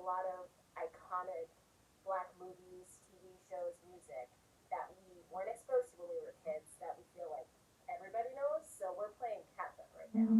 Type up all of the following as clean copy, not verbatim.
lot of iconic black movies, TV shows, music that we weren't exposed to when we were kids that we feel like everybody knows. So we're playing catch up right now.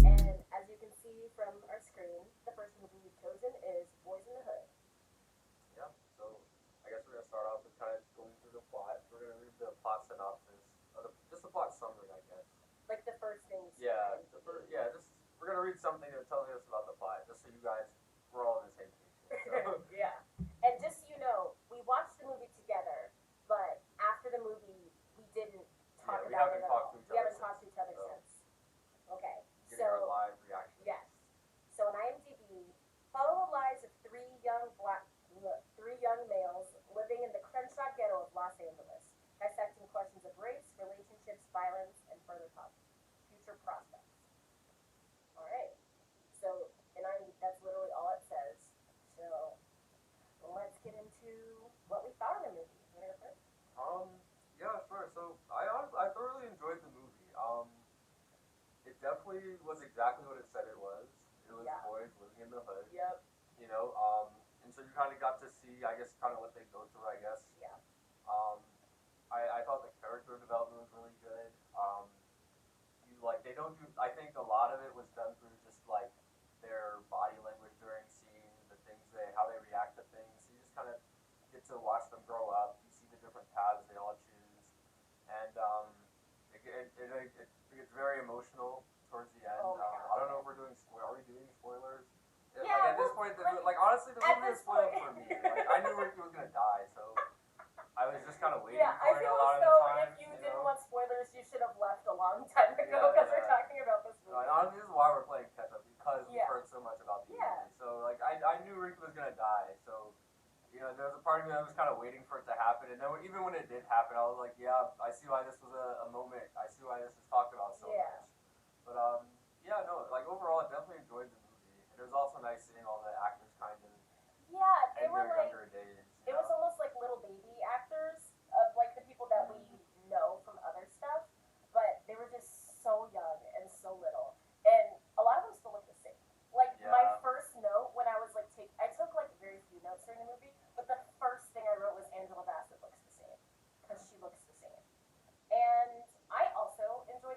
And as you can see from our screen, the first movie we've chosen is Boys in the Hood. Yeah, so I guess we're gonna start off with kind of going through the plot. We're gonna read the plot synopsis, or just the plot summary, I guess. Like the first things. Yeah, just we're gonna read something that tells us about the plot, just so you guys we're all on the same page. So. Yeah. And just so you know, we watched the movie together, but after the movie, we didn't talk we about haven't it at talked all. to each We other haven't talked to each other so since. Okay. getting our live reaction. Yes. So on IMDb, follow the lives of three young males living in the Crenshaw ghetto of Los Angeles, dissecting questions of race, relationships, violence, and future prospects. All right. So, and that's literally all it says. So, let's get into what we thought of the movie. You want to go first? Yeah, sure. So I thoroughly enjoyed the movie. It definitely was exactly what it said it was. It was boys living in the hood. Yep. You know, and so you kind of got to see, I guess, kind of what they go through, I guess. Yeah. I thought the character development was really good. They don't do, I think a lot of it was done through just like their body language during scenes, the things how they react to things. So you just kind of get to watch them grow up. You see the different paths they all choose, and it gets very emotional towards the end. Oh my God. I don't know if we're doing are we doing spoilers? Yeah, like at this point, honestly, the movie was spoiled for me. Like I knew Ricky was gonna die, so I was just kind of waiting for it a lot of the time. If you didn't want spoilers, you should have left a long time ago because we're talking about this movie. Honestly, this is why we're playing catch up because we've heard so much about the Yeah. movie. So like I knew Ricky was gonna die, so there was a part of me that was kind of waiting for it to happen, and then even when it did happen, I was like, yeah, I see why this was a moment. I see why this is talked about so much. But yeah, no, like overall, I definitely enjoyed the movie. And it was also nice seeing all the actors kind of they in were their like younger days. it was almost like little baby actors of like the people that we know from other stuff, but they were just so young and so little, and a lot of them still look the same. Like my first note when I was like I took like very few notes during the movie, but the first thing I wrote was Angela Bassett looks the same because she looks the same, and I also enjoyed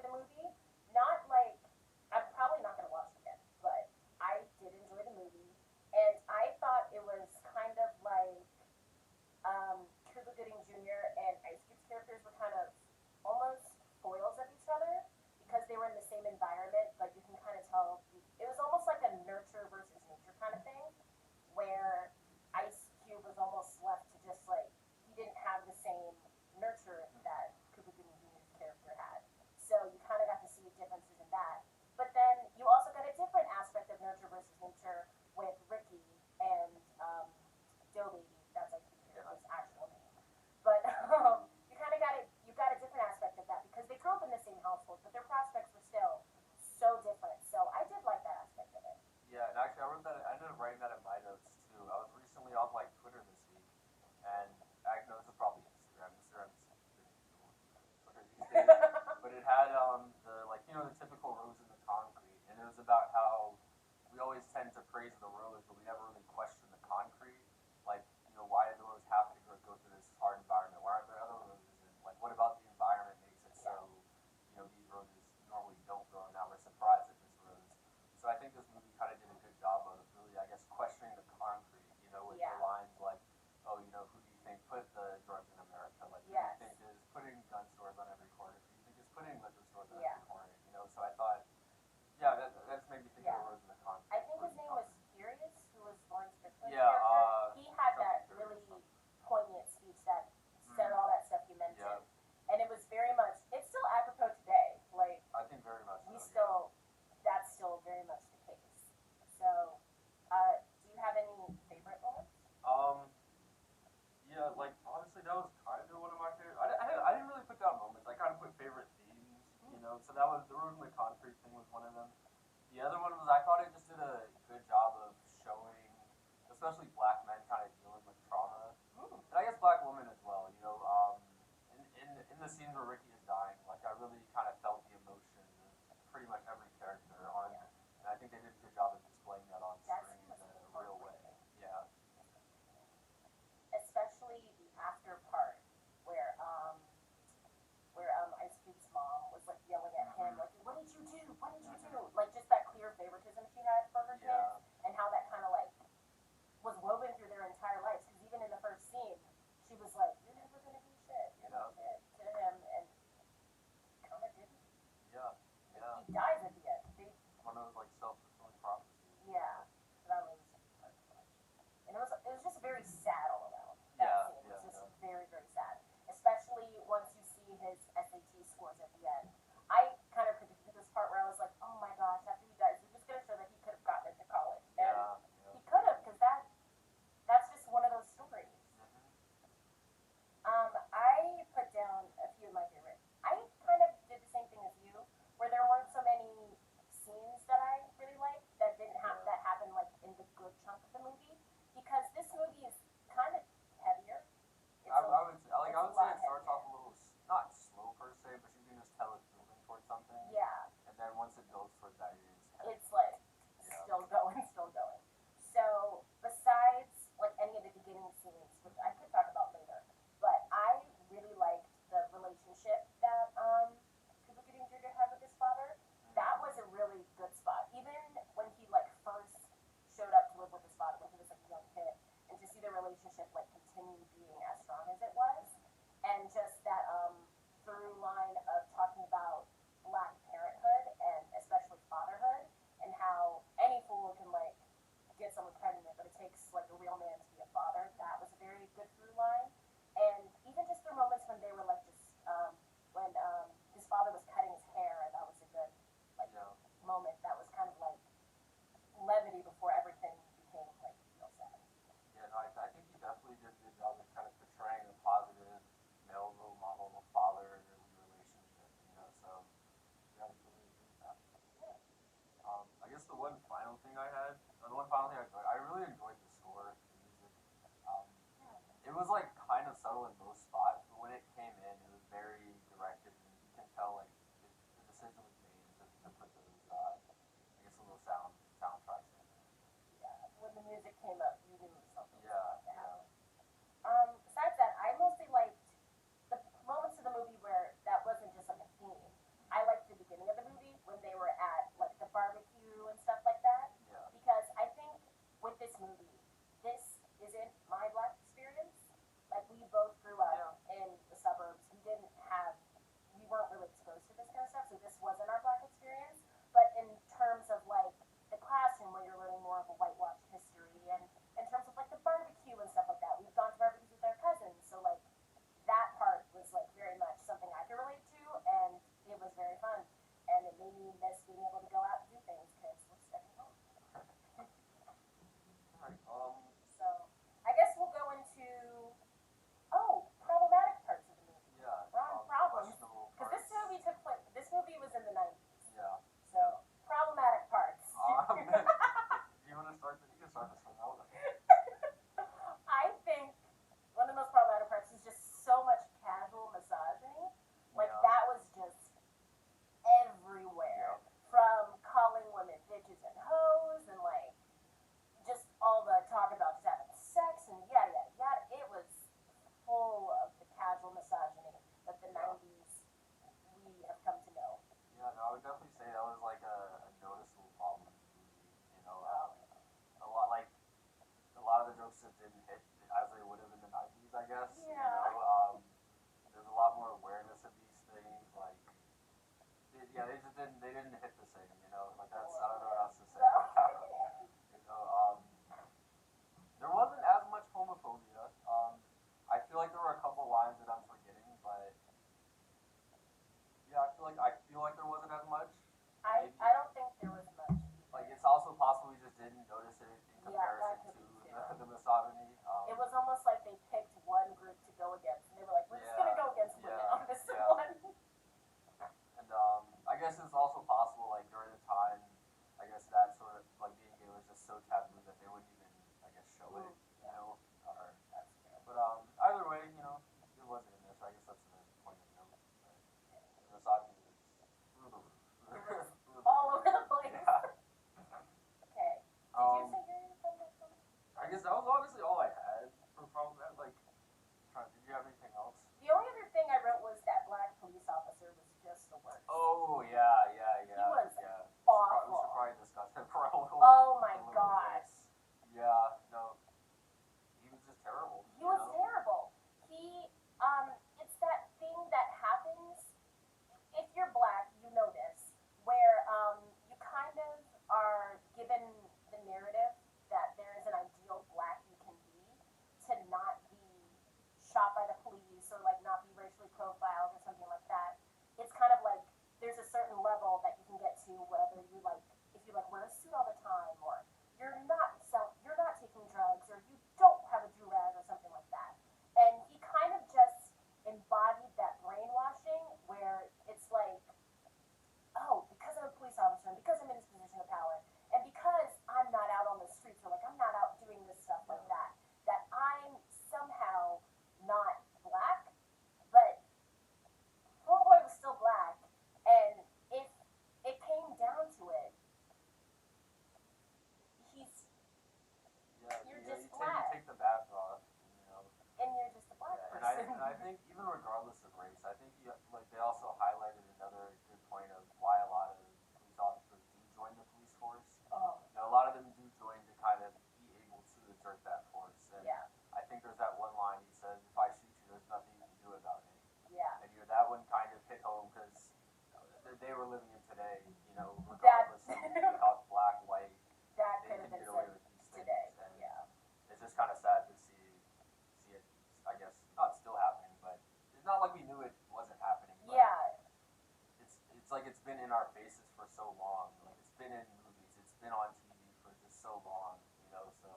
yeah, they didn't hit the same, you know, like that's, I don't know Yeah. what else to say No. about that. You know, there wasn't as much homophobia. I feel like there were a couple lines that I'm forgetting, but yeah, I feel like there wasn't as much. Maybe I don't think there was much like either. it's also possible we just didn't notice it in Yeah, comparison that could to be too. the misogyny. It was almost like they picked one group to go against, and they were like, "We're just gonna Yeah, go against women yeah, on this yeah. one." And I guess it's also possible like during the time, I guess that sort of like being gay was just so taboo that they wouldn't even I guess show it, you Yeah, know. Or that's true. but either way, you know, it wasn't in there, so I guess that's the point of note. But the misogyny was through the roof. It was Through the all roof. over the place. Yeah. Okay. Did you Um, say your fun next one? I guess that was honestly all I had for problem that like. Did you have anything else? The only other thing I wrote was that black police officer was just the worst. Oh yeah, yeah, yeah. He was yeah. We awful. should probably discuss him for a little. Oh my a little gosh. bit. Yeah, no, he was just terrible. He was terrible. He, it's that thing that happens if you're black, you know this, where you kind of are given the narrative that there is an ideal black you can be to not be shot by the police or like not be racially profiled or something like that. It's kind of like there's a certain level that you can get to whether you like if you like wear a suit all the time or you're not taking drugs or you don't have a do rag or something like that. And he kind of just embodied that brainwashing where it's like, oh, because I'm a police officer and because I'm in this position of power and because I'm not out on the streets or like I'm not out doing this stuff like Yeah. that I'm somehow not black, but homeboy was still black, and if it came down to it, he's Yeah, you're you just you black, take the mask off, you know. and you're just a black Yeah, person. and I think even regardless of race, I think like they also highlighted another good point of why a lot of police officers do join the police force. Oh, You know, a lot of them do join to kind of be able to exert that force. And yeah, I think there's that one line he says, "If I shoot you, there's nothing you can do about it." yeah. And you know that one kind of hit home because they were living in today. You know, That regardless of how black, white, that they could have can been get away said with these things. today. And Yeah, it's just kind of sad to see it. I guess not still happening, but it's not like we knew it wasn't happening. But yeah, it's like it's been in our faces for so long. Like it's been in movies. It's been on TV for just so long. You know, so.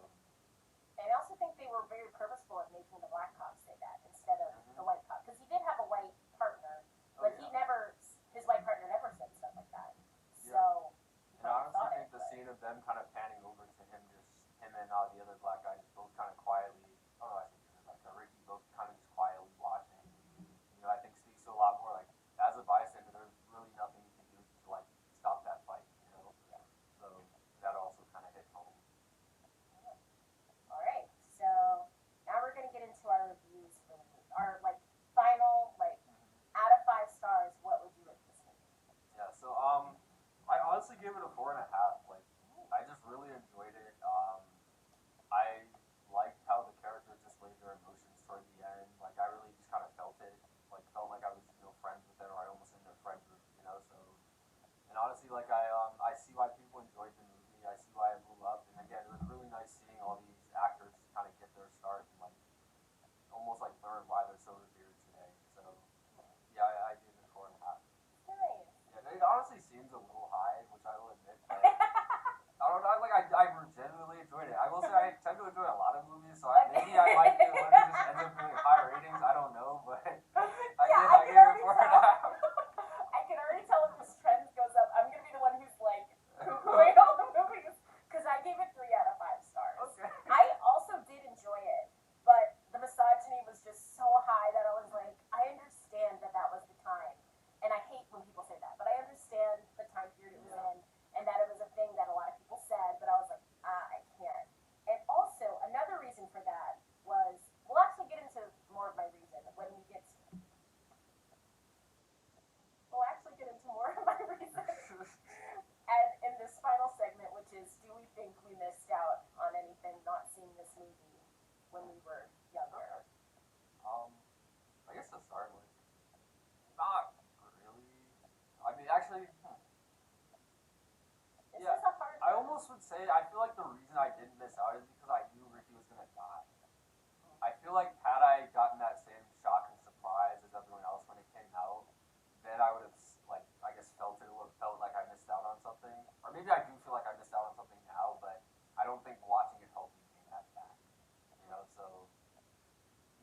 and I also think they were very purposeful at making the black cop say that instead of Mm-hmm. the white cop because he did have a white partner, Oh but yeah. he never his white partner never said stuff like that. Yeah. So he And I probably honestly thought think it, the but scene of them kind of panning over to him and the other black guy just both kind of quietly, oh no, I think the other black guy, Ricky, both kind of just quietly watching. You know, I think speaks to a lot more like as a bystander, there's really nothing you can do to like stop that fight. You know, yeah. so that also kind of hit home. All right, so now say I feel like the reason I didn't miss out is because I knew Ricky was gonna die. I feel like had I gotten that same shock and surprise as everyone else when it came out, then I would have like I guess felt it or felt like I missed out on something. Or maybe I do feel like I missed out on something now, but I don't think watching it helped me gain that back. You know, so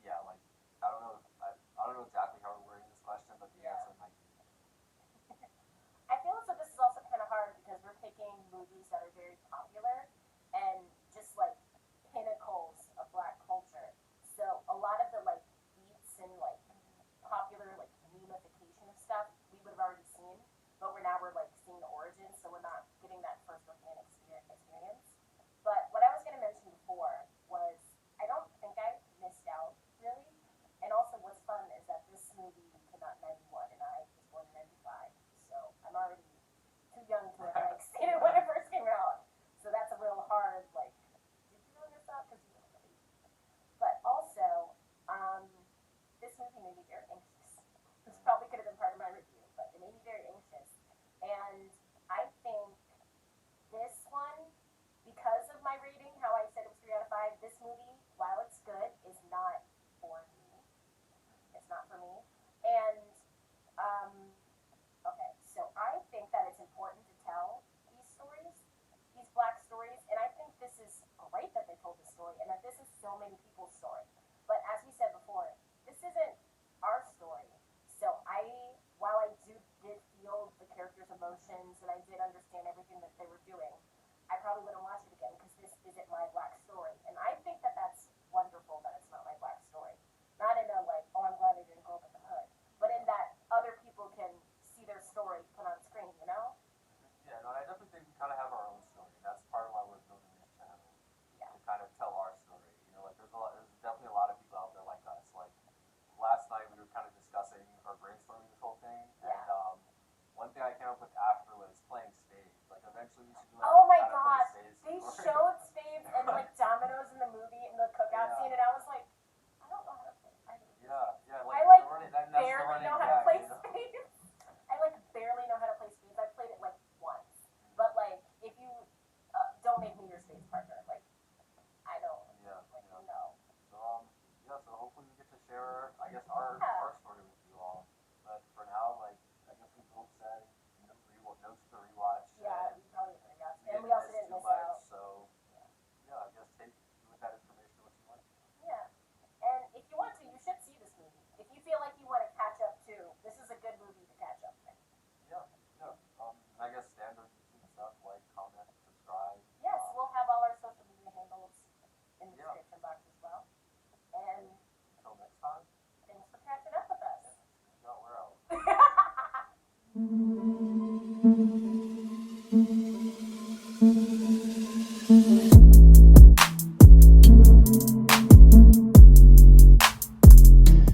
yeah, like I don't know exactly how we're wording this question, but the Yeah. answer might be I feel as though this is also kind of hard because we're picking movies that are very popular and just like pinnacles of black culture. So a lot of the like beats and like popular like memification of stuff we would have already seen, but we're like seeing the origins, so we're not getting that first hand experience. But what I was going to mention before was I don't think I missed out really, and also what's fun is that this movie came out in '91 and I was born in '95, so I'm already too young to have like seen it when it first came out. So that's a real hard like. Did you really miss out? Because you were really. But also, um, this movie made me very anxious. This probably could have been part of my review, but it made me very anxious. And I think this one, because of my rating, how I said it was 3 out of 5, this movie, while it's good, is not for me. It's not for me. And um, okay, so I think that it's important to tell these stories, these black stories, and I think this is great that they told this story and that this is so many people's story. But as we said before, this isn't our story. So while I did feel the characters' emotions and I did understand everything that they were doing, I probably wouldn't watch it again because this isn't my black story. And I think that that's wonderful that it's not my black story. Not in a like, oh, I'm glad I didn't grow up in the hood, but in that other people can see their story put on screen, you know? yeah, no, I definitely think we kind of have our own story. That's part of why we're building this channel Yeah. to kind of tell our story. You know, like there's definitely a lot of people out there like us. Like last night we were kind of discussing or brainstorming this whole thing, and Yeah. one thing I came up with after was playing stage. Like eventually we should do like